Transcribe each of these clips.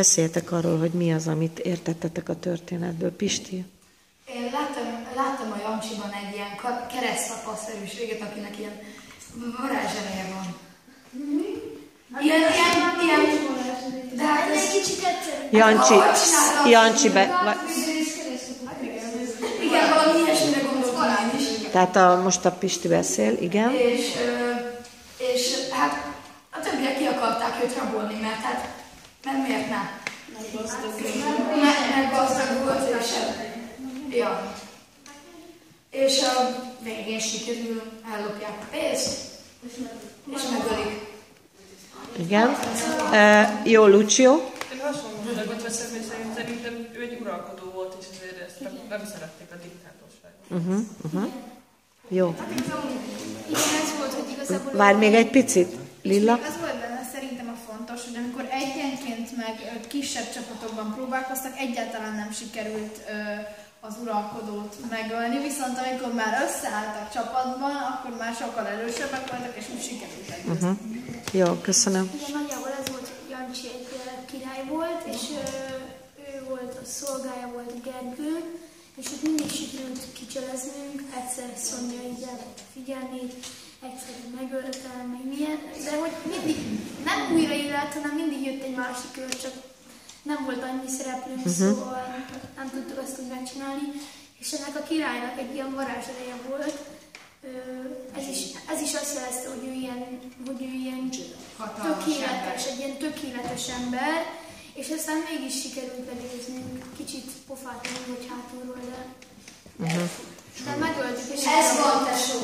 Beszéltek arról, hogy mi az, amit értettetek a történetből. Pisti? Én láttam a Jancsiban egy ilyen keresztapa-szerűséget, akinek ilyen varázsereje van. Ilyen, de hát ez egy kicsit egyszerű. Jancsi Igen, valami ilyesmire gondoltam én is. Tehát most a Pisti beszél, igen. És hát a többiek ki akarták őt rabolni, mert hát nem miért ne? Meg gazdag volt, és a végén sikerül, ellopják a pénzt, és megölik. Igen. Jó, Lucio? Én hasonló dolgot veszem, hogy szerintem ő egy uralkodó volt, és ezért ezt nem szerették a diktátorságot. Jó. Igen, ez volt, hogy igazából... Várj még egy picit, Lilla. Az volt benne szerintem a fontos, hogy amikor egyenként meg kisebb csapatokban próbálkoztak, egyáltalán nem sikerült az uralkodót megölni, viszont amikor már összeálltak csapatban, akkor már sokkal erősebbek voltak, és úgy sikerült együtt. Jó, köszönöm. Igen, nagyjából ez volt, hogy Jancsi egy király volt, és ő volt, a szolgája volt Gergő, és ott mindig sikerült kicseleznünk, egyszer Szonya így elvett figyelmét, egyszer megöltem, meg milyen, de hogy mindig nem újra élet, hanem mindig jött egy másik kör, csak nem volt annyi szereplőnk, szóval nem tudtuk azt úgy megcsinálni, és ennek a királynak egy ilyen varázsereje volt. Ez is azt jelezte, hogy ő ilyen tökéletes, egy ilyen tökéletes ember, és aztán mégis sikerült legyőznünk, kicsit pofát vagy hátulról, de megöltük, és ez van, tesó.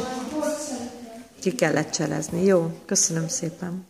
Ki kellett cselezni. Jó, köszönöm szépen.